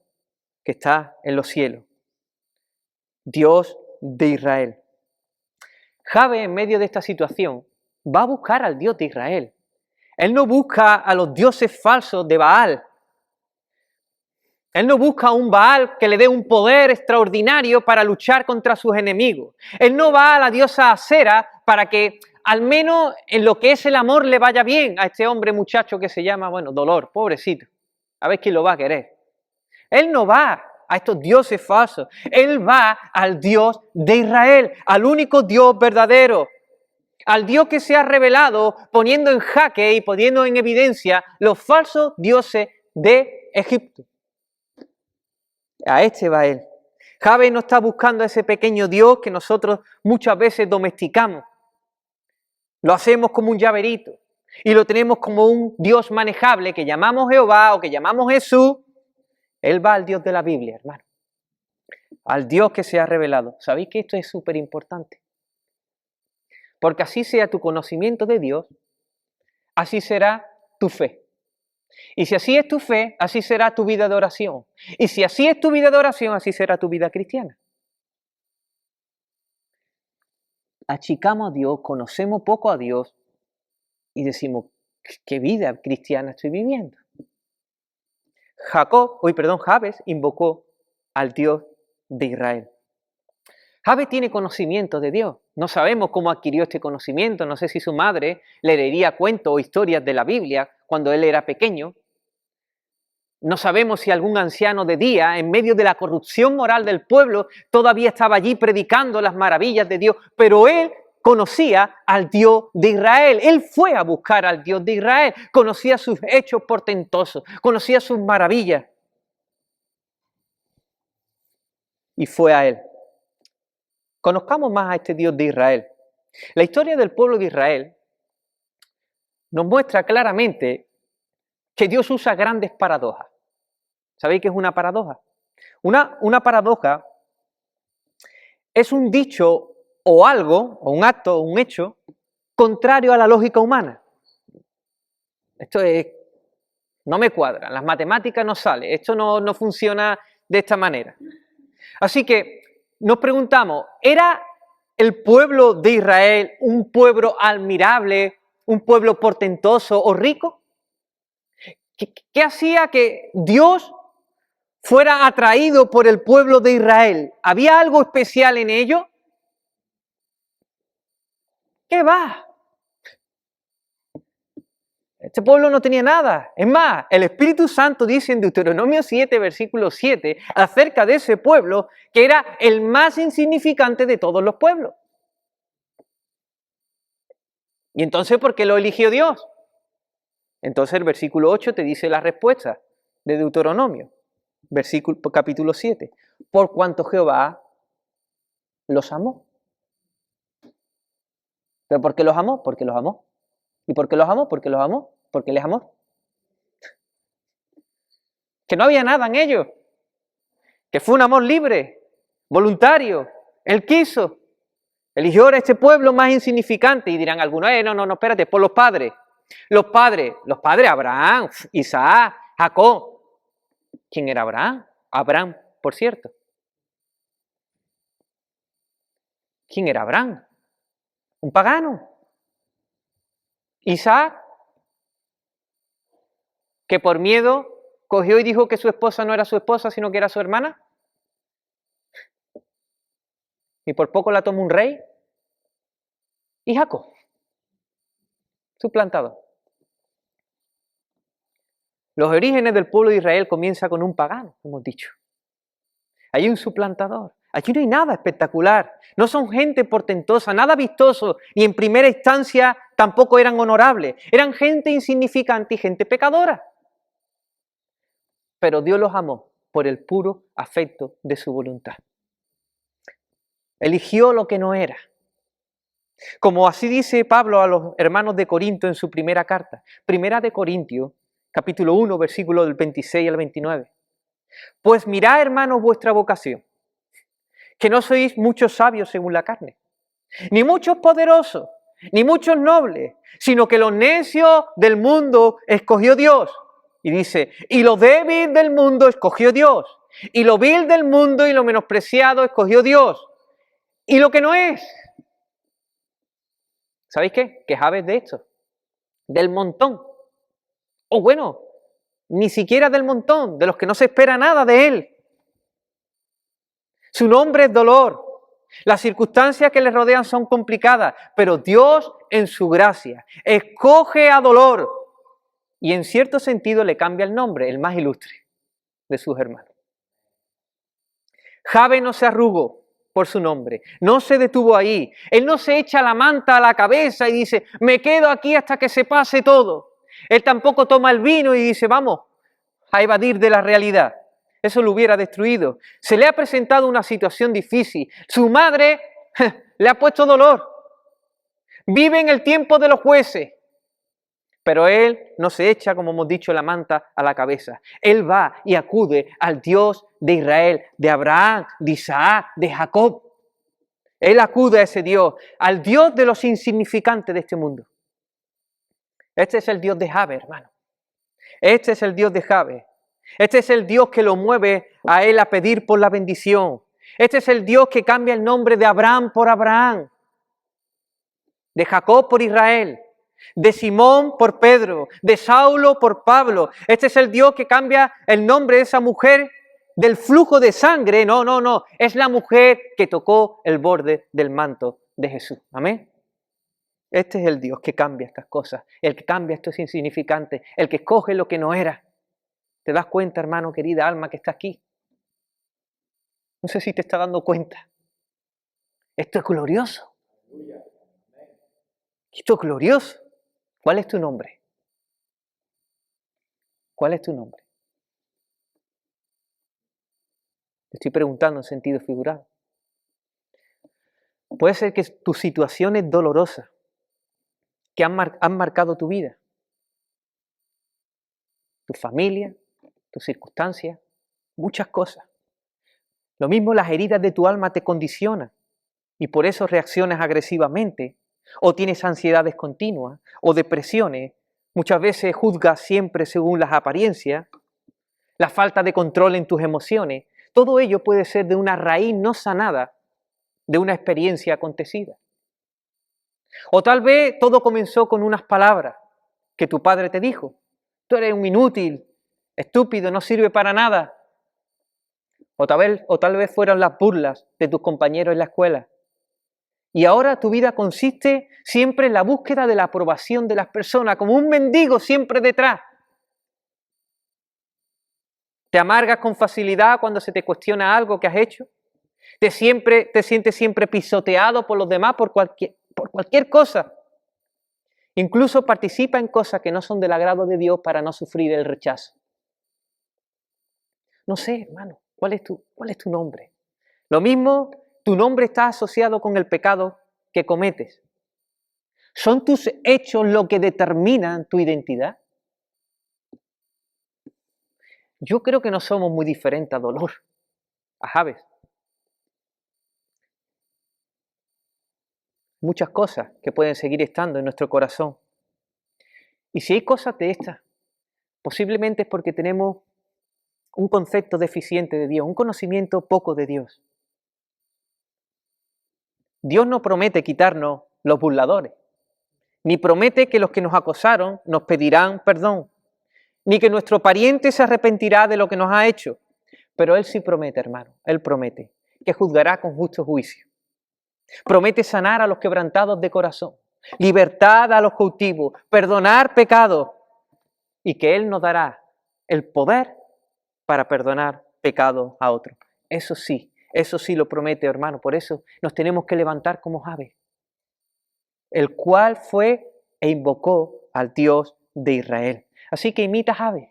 que está en los cielos, Dios de Israel. Jabe, en medio de esta situación, va a buscar al Dios de Israel. Él no busca a los dioses falsos de Baal. Él no busca a un Baal que le dé un poder extraordinario para luchar contra sus enemigos. Él no va a la diosa Asera para que al menos en lo que es el amor le vaya bien a este hombre muchacho que se llama, Dolor, pobrecito. A ver quién lo va a querer. Él no va a estos dioses falsos. Él va al Dios de Israel, al único Dios verdadero, al Dios que se ha revelado poniendo en jaque y poniendo en evidencia los falsos dioses de Egipto. A este va él. Jabe no está buscando a ese pequeño Dios que nosotros muchas veces domesticamos. Lo hacemos como un llaverito y lo tenemos como un Dios manejable que llamamos Jehová o que llamamos Jesús. Él va al Dios de la Biblia, hermano. Al Dios que se ha revelado. ¿Sabéis que esto es súper importante? Porque así sea tu conocimiento de Dios, así será tu fe. Y si así es tu fe, así será tu vida de oración. Y si así es tu vida de oración, así será tu vida cristiana. Achicamos a Dios, conocemos poco a Dios y decimos, ¿qué vida cristiana estoy viviendo? Jabes invocó al Dios de Israel. Jabes tiene conocimiento de Dios. No sabemos cómo adquirió este conocimiento. No sé si su madre le leería cuentos o historias de la Biblia cuando él era pequeño. No sabemos si algún anciano de día, en medio de la corrupción moral del pueblo, todavía estaba allí predicando las maravillas de Dios. Pero él conocía al Dios de Israel. Él fue a buscar al Dios de Israel. Conocía sus hechos portentosos. Conocía sus maravillas. Y fue a Él. Conozcamos más a este Dios de Israel. La historia del pueblo de Israel nos muestra claramente que Dios usa grandes paradojas. ¿Sabéis qué es una paradoja? Una paradoja es un dicho o algo, o un acto, o un hecho, contrario a la lógica humana. Esto no me cuadra, las matemáticas no sale, esto no funciona de esta manera. Así que nos preguntamos, ¿era el pueblo de Israel un pueblo admirable, un pueblo portentoso o rico? ¿Qué hacía que Dios fuera atraído por el pueblo de Israel? ¿Había algo especial en ello? ¿Qué va? Este pueblo no tenía nada. Es más, el Espíritu Santo dice en Deuteronomio 7, versículo 7, acerca de ese pueblo, que era el más insignificante de todos los pueblos. ¿Y entonces por qué lo eligió Dios? Entonces el versículo 8 te dice la respuesta de Deuteronomio, capítulo 7. Por cuanto Jehová los amó. ¿Pero por qué los amó? Porque los amó. ¿Y por qué los amó? Porque los amó. Porque les amó. Que no había nada en ellos. Que fue un amor libre, voluntario. Él quiso. Eligió a este pueblo más insignificante. Y dirán algunos, no, espérate, por los padres. Los padres, Abraham, Isaac, Jacob. ¿Quién era Abraham? Abraham, por cierto. ¿Quién era Abraham? Un pagano. Isaac, que por miedo cogió y dijo que su esposa no era su esposa, sino que era su hermana. Y por poco la tomó un rey. Y Jacob, suplantador. Los orígenes del pueblo de Israel comienzan con un pagano, hemos dicho. Hay un suplantador. Aquí no hay nada espectacular. No son gente portentosa, nada vistoso, ni en primera instancia tampoco eran honorables. Eran gente insignificante y gente pecadora. Pero Dios los amó por el puro afecto de su voluntad. Eligió lo que no era. Como así dice Pablo a los hermanos de Corinto en su primera carta. Primera de Corintios, capítulo 1, versículo del 26 al 29. Pues mirad, hermanos, vuestra vocación, que no sois muchos sabios según la carne, ni muchos poderosos, ni muchos nobles, sino que los necios del mundo escogió Dios. Y dice, y lo débil del mundo escogió Dios, y lo vil del mundo y lo menospreciado escogió Dios, y lo que no es. ¿Sabéis qué? Quejabes de esto, del montón. O bueno, ni siquiera del montón, de los que no se espera nada de él. Su nombre es dolor. Las circunstancias que le rodean son complicadas, pero Dios en su gracia escoge a dolor y en cierto sentido le cambia el nombre, el más ilustre de sus hermanos. Jabe no se arrugó por su nombre, no se detuvo ahí. Él no se echa la manta a la cabeza y dice, me quedo aquí hasta que se pase todo. Él tampoco toma el vino y dice, vamos a evadir de la realidad. Eso lo hubiera destruido. Se le ha presentado una situación difícil. Su madre le ha puesto dolor. Vive en el tiempo de los jueces. Pero él no se echa, como hemos dicho, la manta a la cabeza. Él va y acude al Dios de Israel, de Abraham, de Isaac, de Jacob. Él acude a ese Dios, al Dios de los insignificantes de este mundo. Este es el Dios de Jabe, hermano. Este es el Dios de Jabe. Este es el Dios que lo mueve a él a pedir por la bendición. Este es el Dios que cambia el nombre de Abraham por Abraham, de Jacob por Israel, de Simón por Pedro, de Saulo por Pablo. Este es el Dios que cambia el nombre de esa mujer del flujo de sangre. No. Es la mujer que tocó el borde del manto de Jesús. Amén. Este es el Dios que cambia estas cosas, el que cambia estos insignificantes, el que escoge lo que no era. ¿Te das cuenta, hermano, querida alma que está aquí? No sé si te está dando cuenta. Esto es glorioso. Esto es glorioso. ¿Cuál es tu nombre? ¿Cuál es tu nombre? Te estoy preguntando en sentido figurado. Puede ser que tus situaciones dolorosas que han marcado tu vida, tu familia, tus circunstancias, muchas cosas. Lo mismo las heridas de tu alma te condicionan y por eso reaccionas agresivamente o tienes ansiedades continuas o depresiones. Muchas veces juzgas siempre según las apariencias, la falta de control en tus emociones. Todo ello puede ser de una raíz no sanada de una experiencia acontecida. O tal vez todo comenzó con unas palabras que tu padre te dijo. Tú eres un inútil, estúpido, no sirve para nada. O tal vez fueron las burlas de tus compañeros en la escuela. Y ahora tu vida consiste siempre en la búsqueda de la aprobación de las personas, como un mendigo siempre detrás. Te amargas con facilidad cuando se te cuestiona algo que has hecho. Te sientes siempre pisoteado por los demás por cualquier cosa. Incluso participa en cosas que no son del agrado de Dios para no sufrir el rechazo. No sé, hermano, ¿cuál es tu nombre? Lo mismo, tu nombre está asociado con el pecado que cometes. ¿Son tus hechos lo que determinan tu identidad? Yo creo que no somos muy diferentes a Dolor, a Jabes. Muchas cosas que pueden seguir estando en nuestro corazón. Y si hay cosas de estas, posiblemente es porque tenemos un concepto deficiente de Dios, un conocimiento poco de Dios. Dios no promete quitarnos los burladores, ni promete que los que nos acosaron nos pedirán perdón, ni que nuestro pariente se arrepentirá de lo que nos ha hecho. Pero Él sí promete, hermano, Él promete que juzgará con justo juicio. Promete sanar a los quebrantados de corazón, libertad a los cautivos, perdonar pecados y que Él nos dará el poder para perdonar pecados a otros. Eso sí lo promete, hermano. Por eso nos tenemos que levantar como Jabes, el cual fue e invocó al Dios de Israel. Así que imita a Jabes,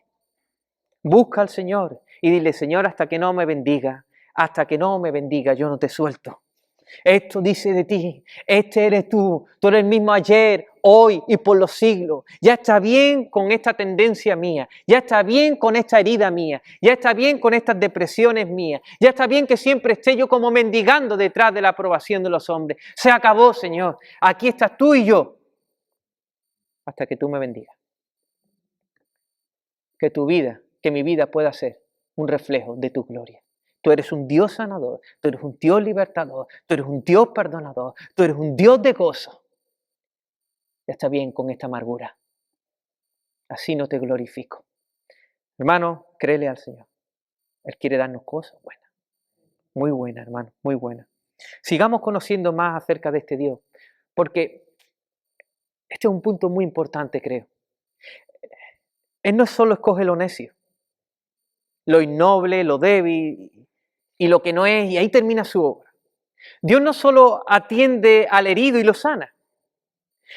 busca al Señor y dile: Señor, hasta que no me bendiga, yo no te suelto. Esto dice de ti, este eres tú eres el mismo ayer, hoy y por los siglos. Ya está bien con esta tendencia mía, ya está bien con esta herida mía, ya está bien con estas depresiones mías, ya está bien que siempre esté yo como mendigando detrás de la aprobación de los hombres. Se acabó, Señor, aquí estás tú y yo, hasta que tú me bendigas. Que mi vida pueda ser un reflejo de tu gloria. Tú eres un Dios sanador, tú eres un Dios libertador, tú eres un Dios perdonador, tú eres un Dios de gozo. Ya está bien con esta amargura. Así no te glorifico. Hermano, créele al Señor. Él quiere darnos cosas buenas. Muy buenas, hermano, muy buenas. Sigamos conociendo más acerca de este Dios, porque este es un punto muy importante, creo. Él no solo escoge lo necio, lo innoble, lo débil y lo que no es, y ahí termina su obra. Dios no solo atiende al herido y lo sana.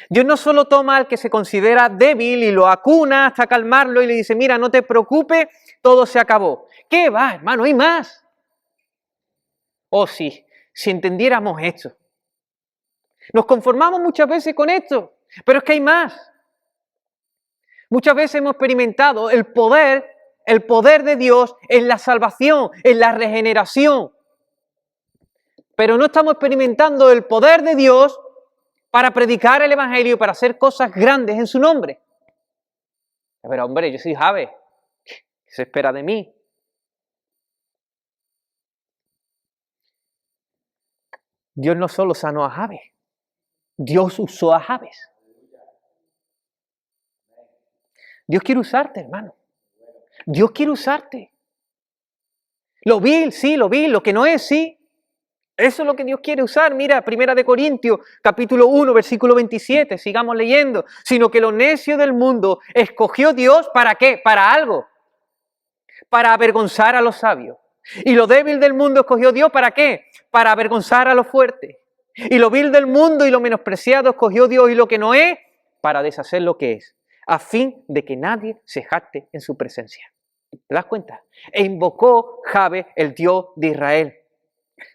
Dios no solo toma al que se considera débil y lo acuna hasta calmarlo y le dice: mira, no te preocupes, todo se acabó. ¿Qué va, hermano? Hay más. Oh sí, si entendiéramos esto. Nos conformamos muchas veces con esto, pero es que hay más. Muchas veces hemos experimentado el poder de Dios en la salvación, en la regeneración. Pero no estamos experimentando el poder de Dios para predicar el Evangelio y para hacer cosas grandes en su nombre. Pero hombre, yo soy Jabes, ¿qué se espera de mí? Dios no solo sanó a Jabes, Dios usó a Jabes. Dios quiere usarte, hermano. Dios quiere usarte. Lo vil, sí, lo vil, lo que no es, sí. Eso es lo que Dios quiere usar. Mira, 1 Corintios, capítulo 1, versículo 27, sigamos leyendo. Sino que lo necio del mundo escogió Dios, ¿para qué? Para algo. Para avergonzar a los sabios. Y lo débil del mundo escogió Dios, ¿para qué? Para avergonzar a los fuertes. Y lo vil del mundo y lo menospreciado escogió Dios y lo que no es para deshacer lo que es, a fin de que nadie se jacte en su presencia. ¿Te das cuenta? E invocó Jabe, el Dios de Israel.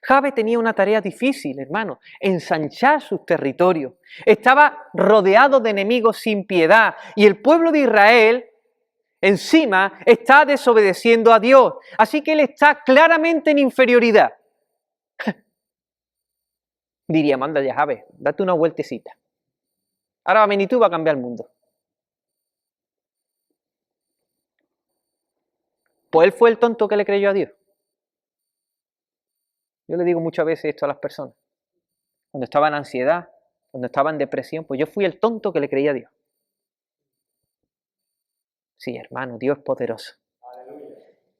Jabe tenía una tarea difícil, hermano, ensanchar sus territorios. Estaba rodeado de enemigos sin piedad y el pueblo de Israel encima está desobedeciendo a Dios. Así que él está claramente en inferioridad. Diría, manda ya, Jabe, date una vueltecita. Ahora va a venir tú y va a cambiar el mundo. Pues él fue el tonto que le creyó a Dios. Yo le digo muchas veces esto a las personas. Cuando estaba en ansiedad, cuando estaba en depresión, pues yo fui el tonto que le creía a Dios. Sí, hermano, Dios es poderoso.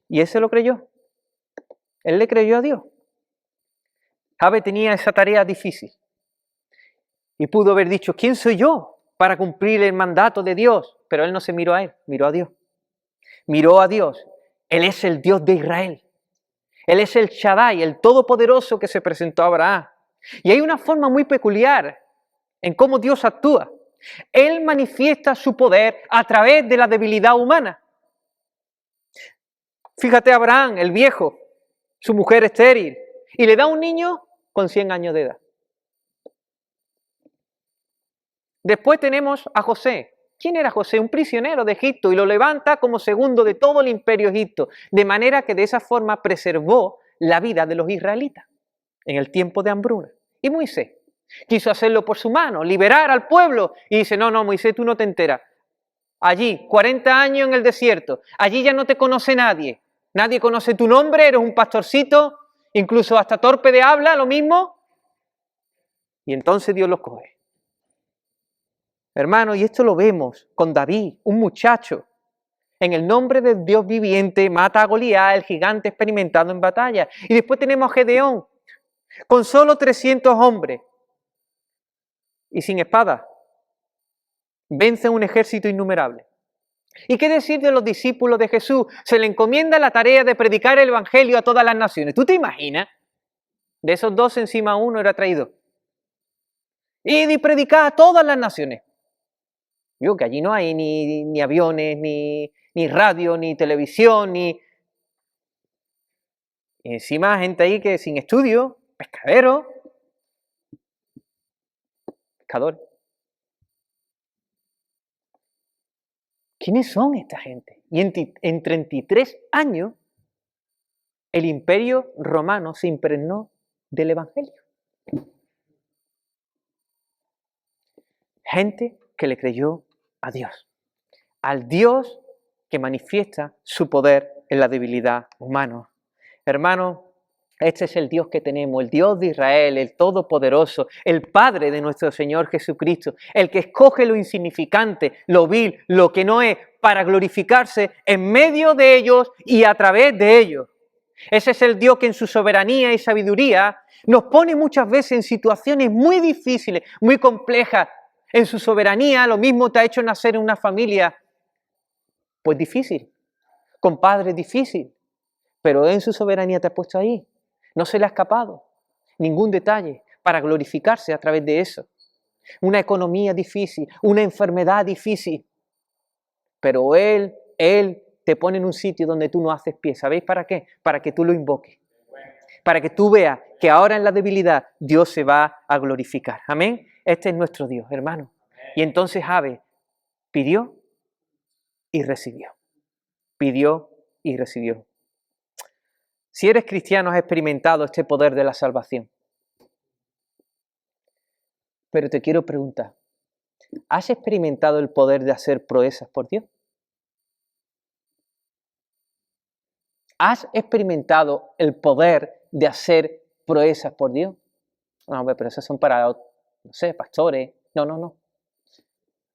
Y él se lo creyó. Él le creyó a Dios. Jabe tenía esa tarea difícil. Y pudo haber dicho, ¿quién soy yo para cumplir el mandato de Dios? Pero él no se miró a él, miró a Dios. Miró a Dios. Él es el Dios de Israel. Él es el Shaddai, el Todopoderoso que se presentó a Abraham. Y hay una forma muy peculiar en cómo Dios actúa. Él manifiesta su poder a través de la debilidad humana. Fíjate a Abraham, el viejo, su mujer estéril, y le da un niño con 100 años de edad. Después tenemos a José. ¿Quién era José? Un prisionero de Egipto, y lo levanta como segundo de todo el imperio egipto, de manera que de esa forma preservó la vida de los israelitas en el tiempo de hambruna. Y Moisés quiso hacerlo por su mano, liberar al pueblo, y dice, no, Moisés, tú no te enteras. Allí, 40 años en el desierto, allí ya no te conoce nadie, nadie conoce tu nombre, eres un pastorcito, incluso hasta torpe de habla, lo mismo. Y entonces Dios los coge. Hermano, y esto lo vemos con David, un muchacho. En el nombre del Dios viviente mata a Goliat, el gigante experimentado en batalla. Y después tenemos a Gedeón, con solo 300 hombres y sin espada. Vence un ejército innumerable. ¿Y qué decir de los discípulos de Jesús? Se le encomienda la tarea de predicar el evangelio a todas las naciones. ¿Tú te imaginas? De esos dos encima uno era traidor. Y de predicar a todas las naciones. Yo que allí no hay ni aviones, ni radio, ni televisión, ni... Y encima gente ahí que sin estudio, pescadores. ¿Quiénes son esta gente? Y en 33 años el imperio romano se impregnó del evangelio. Gente que le creyó a Dios, al Dios que manifiesta su poder en la debilidad humana. Hermano, este es el Dios que tenemos, el Dios de Israel, el Todopoderoso, el Padre de nuestro Señor Jesucristo, el que escoge lo insignificante, lo vil, lo que no es, para glorificarse en medio de ellos y a través de ellos. Ese es el Dios que en su soberanía y sabiduría nos pone muchas veces en situaciones muy difíciles, muy complejas. En su soberanía lo mismo te ha hecho nacer en una familia, pues difícil, con padres difícil, pero en su soberanía te ha puesto ahí. No se le ha escapado ningún detalle para glorificarse a través de eso. Una economía difícil, una enfermedad difícil, pero Él te pone en un sitio donde tú no haces pie. ¿Sabéis para qué? Para que tú lo invoques. Para que tú veas que ahora en la debilidad Dios se va a glorificar. Amén. Este es nuestro Dios, hermano. Y entonces Jabe pidió y recibió. Pidió y recibió. Si eres cristiano, has experimentado este poder de la salvación. Pero te quiero preguntar, ¿has experimentado el poder de hacer proezas por Dios? ¿Has experimentado el poder de hacer proezas por Dios? No, pero esas son para, no sé, pastores. No.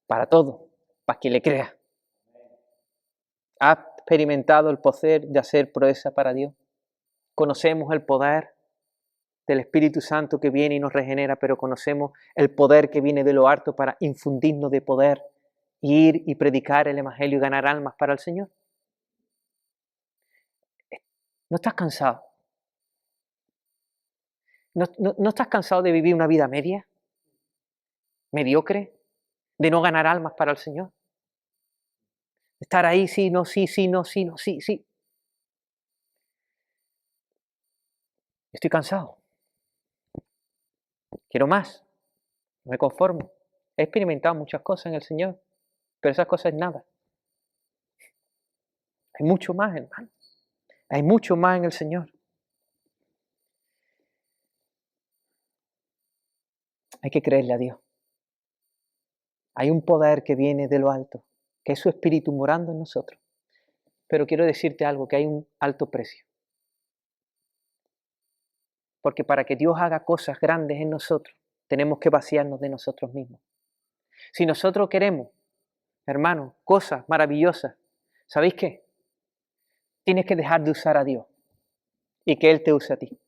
Para todo, para quien le crea. ¿Has experimentado el poder de hacer proezas para Dios? Conocemos el poder del Espíritu Santo que viene y nos regenera, pero conocemos el poder que viene de lo alto para infundirnos de poder, ir y predicar el Evangelio y ganar almas para el Señor. ¿No estás cansado? ¿No estás cansado de vivir una vida media? ¿Mediocre? ¿De no ganar almas para el Señor? Estar ahí, sí, no, sí, sí, no, sí, no, sí, sí. Estoy cansado. Quiero más. No me conformo. He experimentado muchas cosas en el Señor, pero esas cosas es nada. Hay mucho más, hermano. Hay mucho más en el Señor. Hay que creerle a Dios. Hay un poder que viene de lo alto, que es su Espíritu morando en nosotros. Pero quiero decirte algo, que hay un alto precio. Porque para que Dios haga cosas grandes en nosotros, tenemos que vaciarnos de nosotros mismos. Si nosotros queremos, hermano, cosas maravillosas, ¿sabéis qué? Tienes que dejar de usar a Dios y que Él te use a ti.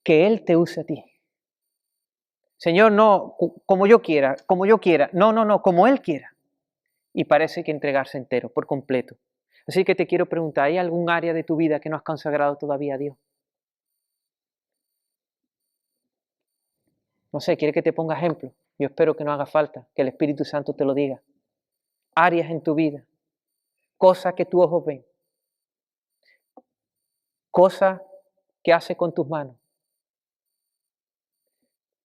Que Él te use a ti. Señor, no, como yo quiera, como yo quiera. No, como Él quiera. Y parece que entregarse entero, por completo. Así que te quiero preguntar, ¿hay algún área de tu vida que no has consagrado todavía a Dios? No sé, ¿quiere que te ponga ejemplo? Yo espero que no haga falta, que el Espíritu Santo te lo diga. Áreas en tu vida, cosas que tus ojos ven, cosas que haces con tus manos,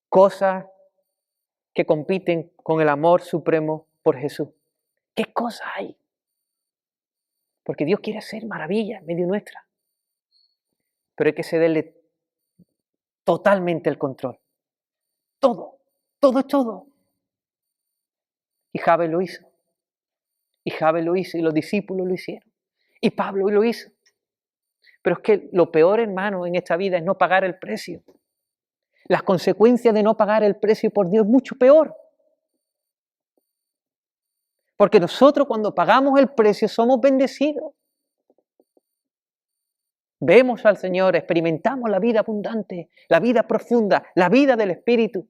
cosas que compiten con el amor supremo por Jesús. ¿Qué cosas hay? Porque Dios quiere hacer maravillas en medio nuestra. Pero hay que cederle totalmente el control. Todo, todo es todo. Y Jabe lo hizo. Y Jabe lo hizo y los discípulos lo hicieron. Y Pablo lo hizo. Pero es que lo peor, hermano, en esta vida es no pagar el precio. Las consecuencias de no pagar el precio por Dios es mucho peor. Porque nosotros cuando pagamos el precio somos bendecidos. Vemos al Señor, experimentamos la vida abundante, la vida profunda, la vida del Espíritu.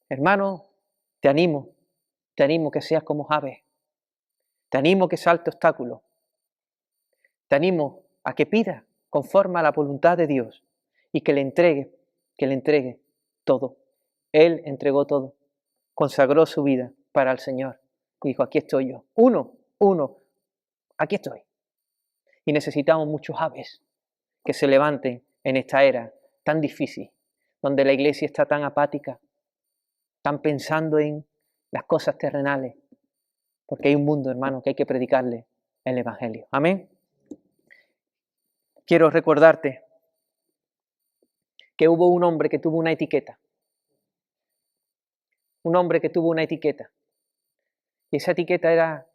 Hermano, te animo que seas como Jabe. Te animo que salte obstáculos. Te animo a que pidas conforme a la voluntad de Dios y que le entregue todo. Él entregó todo, consagró su vida para el Señor. Y dijo, aquí estoy yo. Uno, aquí estoy. Y necesitamos muchos Jabes que se levanten en esta era tan difícil, donde la iglesia está tan apática, tan pensando en las cosas terrenales, porque hay un mundo, hermano, que hay que predicarle el Evangelio. Amén. Quiero recordarte que hubo un hombre que tuvo una etiqueta. Un hombre que tuvo una etiqueta. Y esa etiqueta era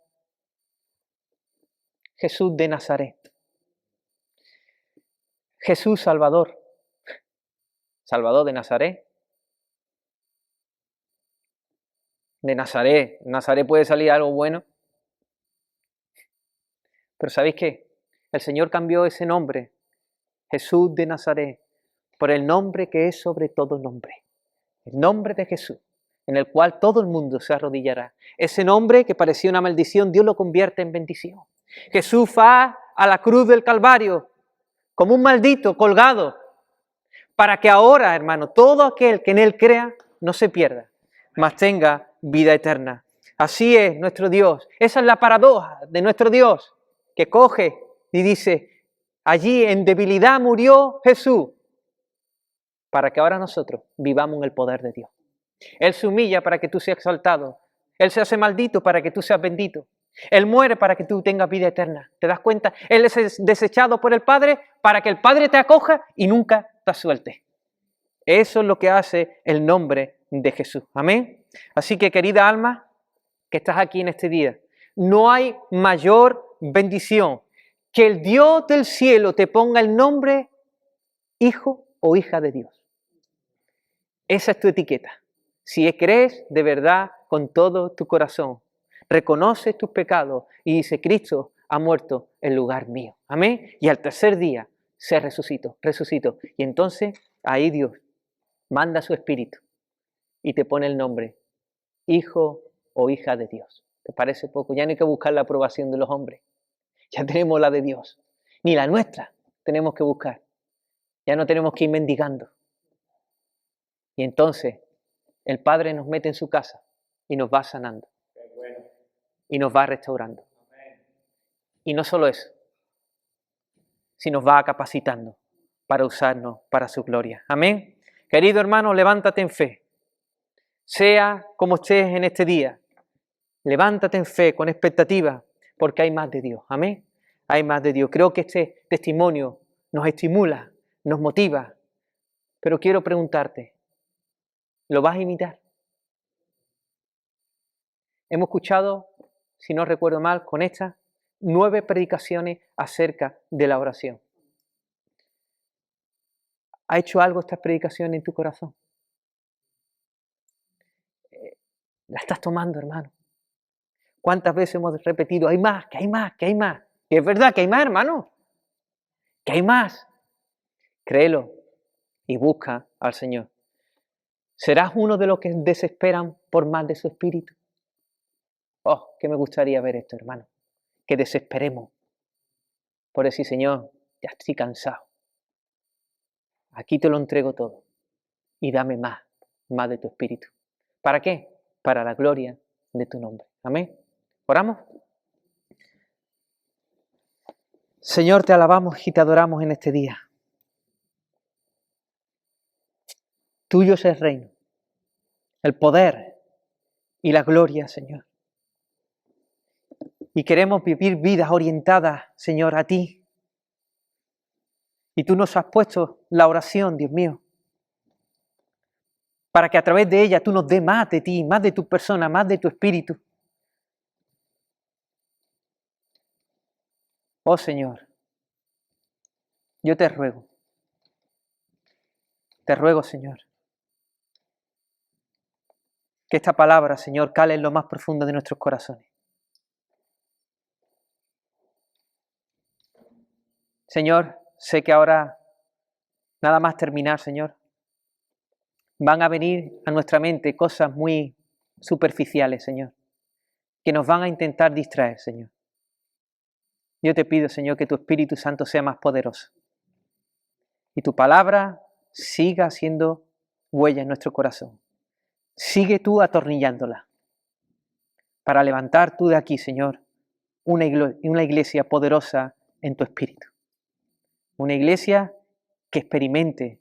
Jesús de Nazaret. Jesús Salvador. Salvador de Nazaret. De Nazaret. Nazaret puede salir algo bueno. Pero ¿sabéis qué? El Señor cambió ese nombre, Jesús de Nazaret, por el nombre que es sobre todo nombre. El nombre de Jesús, en el cual todo el mundo se arrodillará. Ese nombre que parecía una maldición, Dios lo convierte en bendición. Jesús va a la cruz del Calvario como un maldito colgado, para que ahora, hermano, todo aquel que en Él crea no se pierda, mas tenga vida eterna. Así es nuestro Dios. Esa es la paradoja de nuestro Dios, que coge y dice, allí en debilidad murió Jesús, para que ahora nosotros vivamos en el poder de Dios. Él se humilla para que tú seas exaltado. Él se hace maldito para que tú seas bendito. Él muere para que tú tengas vida eterna. ¿Te das cuenta? Él es desechado por el Padre para que el Padre te acoja y nunca te suelte. Eso es lo que hace el nombre de Jesús. Amén. Así que, querida alma, que estás aquí en este día, no hay mayor bendición que el Dios del cielo te ponga el nombre hijo o hija de Dios. Esa es tu etiqueta. Si crees de verdad con todo tu corazón, reconoces tus pecados y dices, Cristo ha muerto en lugar mío. Amén. Y al tercer día se resucitó. Y entonces ahí Dios manda su Espíritu y te pone el nombre hijo o hija de Dios. ¿Te parece poco? Ya no hay que buscar la aprobación de los hombres. Ya tenemos la de Dios. ni la nuestra tenemos que buscar. Ya no tenemos que ir mendigando. Y entonces el Padre nos mete en su casa y nos va sanando. Y nos va restaurando. Y no solo eso, sino nos va capacitando para usarnos para su gloria. Amén. Querido hermano, levántate en fe. Sea como estés en este día, levántate en fe, con expectativa, porque hay más de Dios. Amén. Hay más de Dios. Creo que este testimonio nos estimula, nos motiva. Pero quiero preguntarte, ¿lo vas a imitar? Hemos escuchado, si no recuerdo mal, con estas 9 predicaciones acerca de la oración. ¿Ha hecho algo estas predicaciones en tu corazón? La estás tomando, hermano. ¿Cuántas veces hemos repetido, hay más, que hay más, que hay más? Y es verdad que hay más, hermano. Que hay más. Créelo y busca al Señor. ¿Serás uno de los que desesperan por más de su espíritu? Oh, que me gustaría ver esto, hermano. Que desesperemos por decir, Señor, ya estoy cansado. Aquí te lo entrego todo. Y dame más de tu espíritu. ¿Para qué? Para la gloria de tu nombre. Amén. ¿Oramos? Señor, te alabamos y te adoramos en este día. Tuyo es el reino, el poder y la gloria, Señor. Y queremos vivir vidas orientadas, Señor, a ti. Y tú nos has puesto la oración, Dios mío, para que a través de ella tú nos des más de ti, más de tu persona, más de tu espíritu. Oh Señor, yo te ruego, Señor, que esta palabra, Señor, cale en lo más profundo de nuestros corazones. Señor, sé que ahora, nada más terminar, Señor, van a venir a nuestra mente cosas muy superficiales, Señor, que nos van a intentar distraer, Señor. Yo te pido, Señor, que tu Espíritu Santo sea más poderoso y tu palabra siga haciendo huella en nuestro corazón. Sigue tú atornillándola para levantar tú de aquí, Señor, una iglesia poderosa en tu Espíritu. Una iglesia que experimente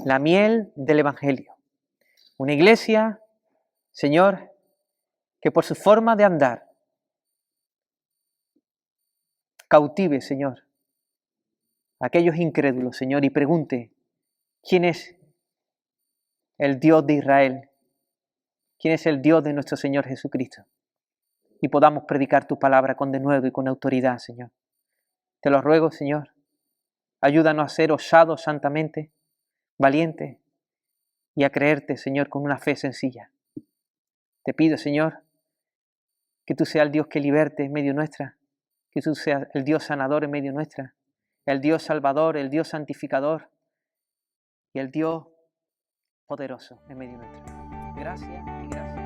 la miel del Evangelio. Una iglesia, Señor, que por su forma de andar cautive, Señor, a aquellos incrédulos, Señor, y pregunte, ¿quién es el Dios de Israel? ¿Quién es el Dios de nuestro Señor Jesucristo? Y podamos predicar tu palabra con denuedo y con autoridad, Señor. Te lo ruego, Señor. Ayúdanos a ser osados santamente, valientes, y a creerte, Señor, con una fe sencilla. Te pido, Señor, que tú seas el Dios que liberte en medio nuestra, que tú seas el Dios sanador en medio nuestra, el Dios salvador, el Dios santificador y el Dios poderoso en medio nuestra. Gracias y gracias.